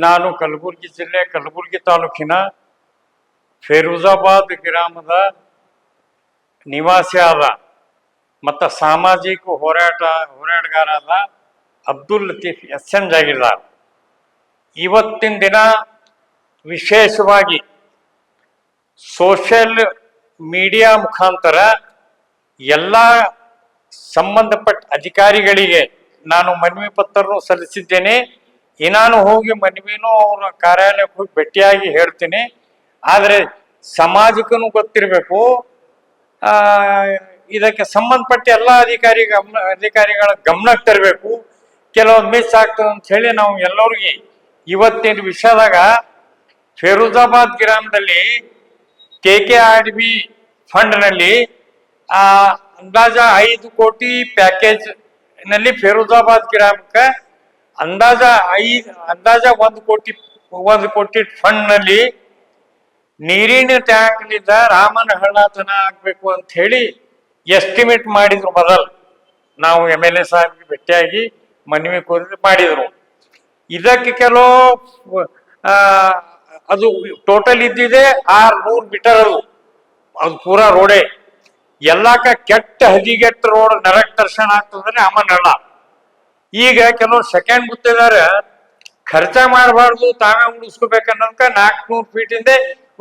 ನಾನು ಕಲಬುರಗಿ ಜಿಲ್ಲೆ ಕಲಬುರಗಿ ತಾಲೂಕಿನ ಫೇರುಜಾಬಾದ್ ಗ್ರಾಮದ ನಿವಾಸಿ ಆದ ಮತ್ತು ಸಾಮಾಜಿಕ ಹೋರಾಟಗಾರ ಅಬ್ದುಲ್ ಲತೀಫ್ SN ಜಾಗೀರ್ದಾರ್ ಇವತ್ತಿನ ದಿನ ವಿಶೇಷವಾಗಿ ಸೋಷಿಯಲ್ ಮೀಡಿಯಾ ಮುಖಾಂತರ ಎಲ್ಲ ಸಂಬಂಧಪಟ್ಟ ಅಧಿಕಾರಿಗಳಿಗೆ ನಾನು ಮನವಿ ಪತ್ರವನ್ನು ಸಲ್ಲಿಸಿದ್ದೇನೆ. ನಾನು ಹೋಗಿ ಮನವಿನೂ ಅವರ ಕಾರ್ಯಾಲಯಕ್ಕೆ ಹೋಗಿ ಭೇಟಿಯಾಗಿ ಹೇಳ್ತೀನಿ. ಆದರೆ ಸಮಾಜಕ್ಕೂ ಗೊತ್ತಿರಬೇಕು, ಇದಕ್ಕೆ ಸಂಬಂಧಪಟ್ಟ ಎಲ್ಲ ಅಧಿಕಾರಿಗಳ ಗಮನಕ್ಕೆ ತರಬೇಕು. ಕೆಲವೊಂದು ಮಿಸ್ ಆಗ್ತದೆ ಅಂತ ಹೇಳಿ ನಾವು ಎಲ್ಲರಿಗೆ ಇವತ್ತಿನ ವಿಷಯದಾಗ ಫೇರುಜಾಬಾದ್ ಗ್ರಾಮದಲ್ಲಿ KKRB ಫಂಡ್ನಲ್ಲಿ ಅಂದಾಜ 5 ಕೋಟಿ ಪ್ಯಾಕೇಜ್ ನಲ್ಲಿ ಫೇರುಜಾಬಾದ್ ಗ್ರಾಮಕ್ಕೆ ಅಂದಾಜ 1 ಕೋಟಿ ಫಂಡ್ ನಲ್ಲಿ ನೀರಿನ ಟ್ಯಾಂಕ್ ನಿಂದ ರಾಮನ ಹಳ್ಳ ತನ ಆಗ್ಬೇಕು ಅಂತ ಹೇಳಿ ಎಸ್ಟಿಮೇಟ್ ಮಾಡಿದ್ರು. ನಾವು MLA ಸಾಹೇಬ್ಗೆ ಭೇಟಿಯಾಗಿ ಮನವಿ ಮಾಡಿದ್ರು. ಇದಕ್ಕೆ ಕೆಲವು ಅದು ಟೋಟಲ್ ಇದ್ದಿದೆ 600 ಮೀಟರ್. ಅದು ಪೂರಾ ರೋಡೇ ಎಲ್ಲಾಕ ಕೆಟ್ಟ ಹದಿಗೆಟ್ಟ ರೋಡ್ ನರಕ ದರ್ಶನ ಆಗ್ತದ್ರೆ ರಾಮನ ಹಳ್ಳ. ಈಗ ಕೆಲವರು ಸೆಕೆಂಡ್ ಗೊತ್ತಿದ್ದಾರೆ, ಖರ್ಚ ಮಾಡಬಾರ್ದು, ತಾವೇ ಉಳಿಸ್ಕೋಬೇಕನ್ನೋದಕ್ಕ 400 ಫೀಟಿಂದ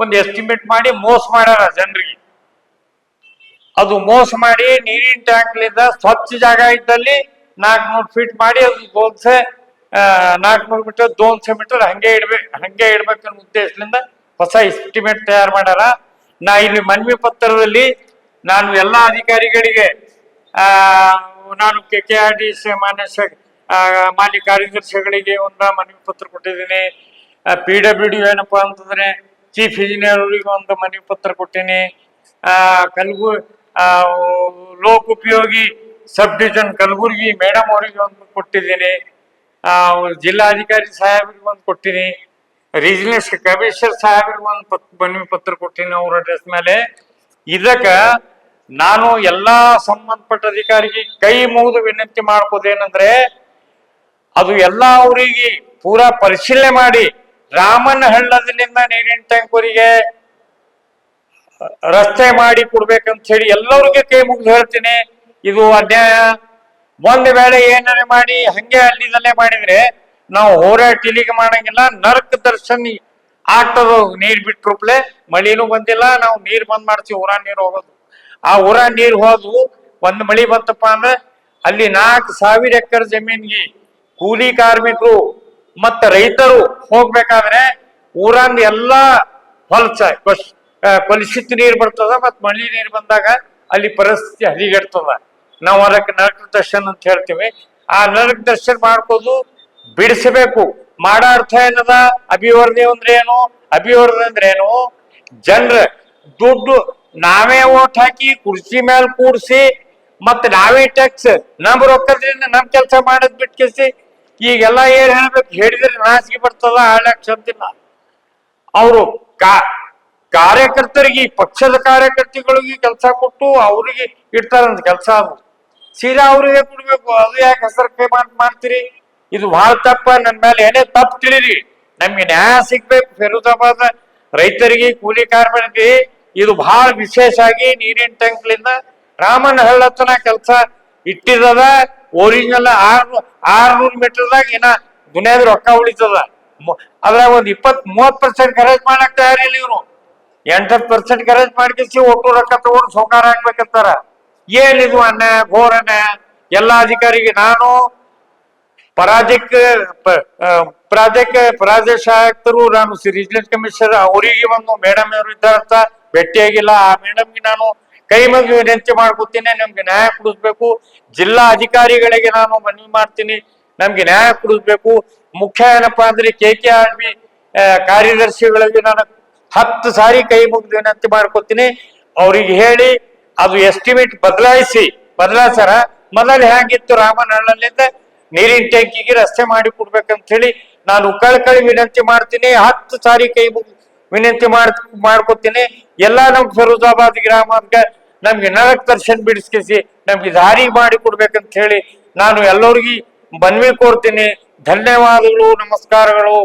ಒಂದು ಎಸ್ಟಿಮೇಟ್ ಮಾಡಿ ಮೋಸ ಮಾಡ್ಯಾರ ಜನರಿಗೆ. ಅದು ಮೋಸ ಮಾಡಿ ನೀರಿನ ಟ್ಯಾಂಕ್ಲಿಂದ ಸ್ವಚ್ಛ ಜಾಗ ಇದ್ದಲ್ಲಿ 400 ಫೀಟ್ ಮಾಡಿ ಅದು 400 ಮೀಟರ್ 200 ಮೀಟರ್ ಹಂಗೆ ಇಡ್ಬೇಕನ್ನೋ ಉದ್ದೇಶದಿಂದ ಹೊಸ ಎಸ್ಟಿಮೇಟ್ ತಯಾರು ಮಾಡ್ಯಾರ. ನಾ ಇಲ್ಲಿ ಮನವಿ ಪತ್ರದಲ್ಲಿ ನಾನು ಎಲ್ಲ ಅಧಿಕಾರಿಗಳಿಗೆ ನಾನು KKRDC ಮಾನ್ಯ ಕಾರ್ಯದರ್ಶಿಗಳಿಗೆ ಒಂದು ಮನವಿ ಪತ್ರ ಕೊಟ್ಟಿದ್ದೀನಿ. PWD ಏನಪ್ಪಾ ಅಂತಂದ್ರೆ ಚೀಫ್ ಇಂಜಿನಿಯರ್ ಅವರಿಗೆ ಒಂದು ಮನವಿ ಪತ್ರ ಕೊಟ್ಟೀನಿ. ಲೋಕೋಪಯೋಗಿ ಸಬ್ ಡಿವಿಷನ್ ಕಲಬುರ್ಗಿ ಮೇಡಮ್ ಅವರಿಗೆ ಒಂದು ಕೊಟ್ಟಿದ್ದೀನಿ. ಜಿಲ್ಲಾಧಿಕಾರಿ ಸಾಹೇಬ್ರಿಗೆ ಒಂದು ಕೊಟ್ಟಿನಿ. ರೀಜನಲ್ ಕಮಿಷನರ್ ಸಾಹೇಬ್ರಿಗೆ ಒಂದು ಮನವಿ ಪತ್ರ ಕೊಟ್ಟಿನಿ ಅವ್ರ ಅಡ್ರೆಸ್ ಮೇಲೆ. ಇದಕ್ಕ ನಾನು ಎಲ್ಲಾ ಸಂಬಂಧಪಟ್ಟ ಅಧಿಕಾರಿಗೆ ಕೈ ಮುಗಿದು ವಿನಂತಿ ಮಾಡ್ಕೋದೇನಂದ್ರೆ, ಅದು ಎಲ್ಲ ಅವರಿಗೆ ಪೂರಾ ಪರಿಶೀಲನೆ ಮಾಡಿ ರಾಮನ ಹಳ್ಳದಿಂದ ನೀರಿನ ಟ್ಯಾಂಕ್ವರಿಗೆ ರಸ್ತೆ ಮಾಡಿ ಕೊಡ್ಬೇಕಂತ ಹೇಳಿ ಎಲ್ಲರಿಗೆ ಕೈ ಮುಗಿದು ಹೇಳ್ತೀನಿ. ಇದು ಅನ್ಯಾಯ. ಒಂದ್ ವೇಳೆ ಏನಾರೆ ಮಾಡಿ ಹಂಗೆ ಅಲ್ಲಿದಲ್ಲೇ ಮಾಡಿದ್ರೆ ನಾವು ಹೋರಾಟ ಇಲ್ಲಿಗೆ ಮಾಡಂಗಿಲ್ಲ. ನರಕ ದರ್ಶನ ಆಗ್ತದ. ನೀರ್ ಬಿಟ್ರುಪ್ಲೆ ಮಳಿನೂ ಬಂದಿಲ್ಲ, ನಾವು ನೀರ್ ಬಂದ್ ಮಾಡ್ತೀವಿ, ಊರ ನೀರು ಹೋಗೋದು. ಆ ಊರ ನೀರು ಹೋದ್ವು, ಒಂದ್ ಮಳಿ ಬಂತಪ್ಪ ಅಂದ್ರೆ ಅಲ್ಲಿ 4,000 ಎಕರೆ ಜಮೀನ್ಗೆ ಕೂಲಿ ಕಾರ್ಮಿಕರು ಮತ್ತ ರೈತರು ಹೋಗ್ಬೇಕಾದ್ರೆ ಊರಂದ ಎಲ್ಲಾ ಕಲುಷಿತ ನೀರು ಬರ್ತದ. ಮತ್ ಮಳಿ ನೀರು ಬಂದಾಗ ಅಲ್ಲಿ ಪರಿಸ್ಥಿತಿ ಹದಿಗೆಡ್ತದ. ನಾವು ಅದಕ್ಕೆ ನರಕ ದರ್ಶನ ಅಂತ ಹೇಳ್ತೀವಿ. ಆ ನರಕ ದರ್ಶನ ಮಾಡ್ಕೋದು ಬಿಡಿಸಬೇಕು. ಮಾಡೋ ಅರ್ಥ ಏನದ? ಅಭಿವೃದ್ಧಿ ಅಂದ್ರೆ ಏನು? ಅಭಿವೃದ್ಧಿ ಅಂದ್ರೆ ಏನು? ಜನರ ದುಡ್ಡು ನಾವೇ ಓಟ್ ಹಾಕಿ ಕುರ್ಚಿ ಮೇಲೆ ಕೂಡ್ಸಿ ಮತ್ತೆ ನಾವೇ ಟ್ಯಾಕ್ಸ್ ನಮ್ ರೊಕ್ಕದ್ರಿಂದ ನಮ್ ಕೆಲಸ ಮಾಡೋದ್ ಬಿಟ್ಕೇಸಿ ಈಗೆಲ್ಲ ಏನ್ ಹೇಳ್ಬೇಕು ಹೇಳಿದ್ರೆ ನಾಚಿಕೆ ಬರ್ತದ. ಆಳಕ್ ಶಬ್ದಿಲ್ಲ. ಅವರು ಕಾರ್ಯಕರ್ತರಿಗೆ, ಪಕ್ಷದ ಕಾರ್ಯಕರ್ತೆಗಳಿಗೆ ಕೆಲಸ ಕೊಟ್ಟು ಅವ್ರಿಗೆ ಇಡ್ತಾರಂತ ಕೆಲಸ. ಅದು ಸೀದಾ ಅವ್ರಿಗೆ ಕೊಡ್ಬೇಕು. ಅದು ಯಾಕೆ ಹೆಸರು ಕೈ ಮಾಡ್ತೀರಿ? ಇದು ಬಹಳ ತಪ್ಪ. ನನ್ನ ಮೇಲೆ ಏನೇ ತಪ್ಪು ತಿಳಿರಿ, ನಮ್ಗೆ ನ್ಯಾಯ ಸಿಗ್ಬೇಕು. ಫೇರುಜಾಬಾದ್ ರೈತರಿಗೆ, ಕೂಲಿ ಕಾರ್ಮಿಕರಿಗೆ ಇದು ಬಹಳ ವಿಶೇಷ ಆಗಿ ನೀರಿನ ಟ್ಯಾಂಕ್ಲಿಂದ ರಾಮನ ಹಳ್ಳತನ ಕೆಲಸ ಇಟ್ಟಿದ. ಒರಿಜಿನಲ್ 600 ಮೀಟರ್ದಾಗ ಏನ ದುನಿಯಾದ ರೊಕ್ಕ ಉಳಿತದ. ಅದ್ರಾಗ ಒಂದು 20-30% ಖರ್ಚು ಮಾಡಕ್ ತಯಾರಿಲ್ಲ. ಇವ್ರು 80% ಖರ್ಚು ಮಾಡ್ಕಿಸಿ ಒಟ್ಟು ರೊಕ್ಕ ತಗೊಂಡು ಸೌಕಾರ ಹಾಕ್ಬೇಕಂತಾರ. ಏನಿದು ಅನ್ಯಾಯ, ಘೋರ ಅನ್ಯಾಯ. ಎಲ್ಲ ಅಧಿಕಾರಿಗೆ ನಾನು ಪ್ರಾದೇಶಿಕ ಆಯುಕ್ತರು, ನಾನು ರೀಜನಲ್ ಕಮಿಷನರ್ ಅವರಿಗೆ ಒಂದು ಮೇಡಮ್ ಅವರು ಇದ್ದಾರಂತ ಭೇಟಿಯಾಗಿಲ್ಲ. ಆ ಮೇಡಮ್ಗೆ ನಾನು ಕೈ ಮುಗಿ ವಿನಂತಿ ಮಾಡ್ಕೊತೀನಿ, ನಮ್ಗೆ ನ್ಯಾಯ ಕೊಡಿಸ್ಬೇಕು. ಜಿಲ್ಲಾ ಅಧಿಕಾರಿಗಳಿಗೆ ನಾನು ಮನವಿ ಮಾಡ್ತೀನಿ, ನಮ್ಗೆ ನ್ಯಾಯ ಕೊಡಿಸ್ಬೇಕು. ಮುಖ್ಯ ಏನಪ್ಪಾ ಅಂದ್ರೆ KKRB ಕಾರ್ಯದರ್ಶಿಗಳಿಗೆ ನಾನು 10 ಸಾರಿ ಕೈ ಮುಗಿದು ವಿನಂತಿ ಮಾಡ್ಕೊತೀನಿ. ಅವ್ರಿಗೆ ಹೇಳಿ ಅದು ಎಸ್ಟಿಮೇಟ್ ಬದಲಾಯಿಸಾರ. ಮೊದಲು ಹೇಗಿತ್ತು ರಾಮನ ಹಳ್ಳಲಿಂದ ನೀರಿನ ಟ್ಯಾಂಕಿಗೆ ರಸ್ತೆ ಮಾಡಿ ಕೊಡ್ಬೇಕಂತ ಹೇಳಿ ನಾನು ಕಳ್ಕಳಿ ವಿನಂತಿ ಮಾಡ್ತೀನಿ. 10 ಸಾರಿ ಕೈ ಮುಗಿದು ವಿನಂತಿ ಮಾಡ್ಕೊತೀನಿ. ಎಲ್ಲಾ ನಮ್ ಫೇರುಜಾಬಾದ್ ಗ್ರಾಮಕ್ಕೆ ನಮ್ಗೆ ನರಕ ದರ್ಶನ ಬಿಡಿಸ್ಕಿಸಿ ನಮ್ಗೆ ದಾರಿ ಮಾಡಿ ಕೊಡ್ಬೇಕಂತ ಹೇಳಿ ನಾನು ಎಲ್ಲರಿಗೂ ಮನವಿ ಕೊಡ್ತೀನಿ. ಧನ್ಯವಾದಗಳು, ನಮಸ್ಕಾರಗಳು.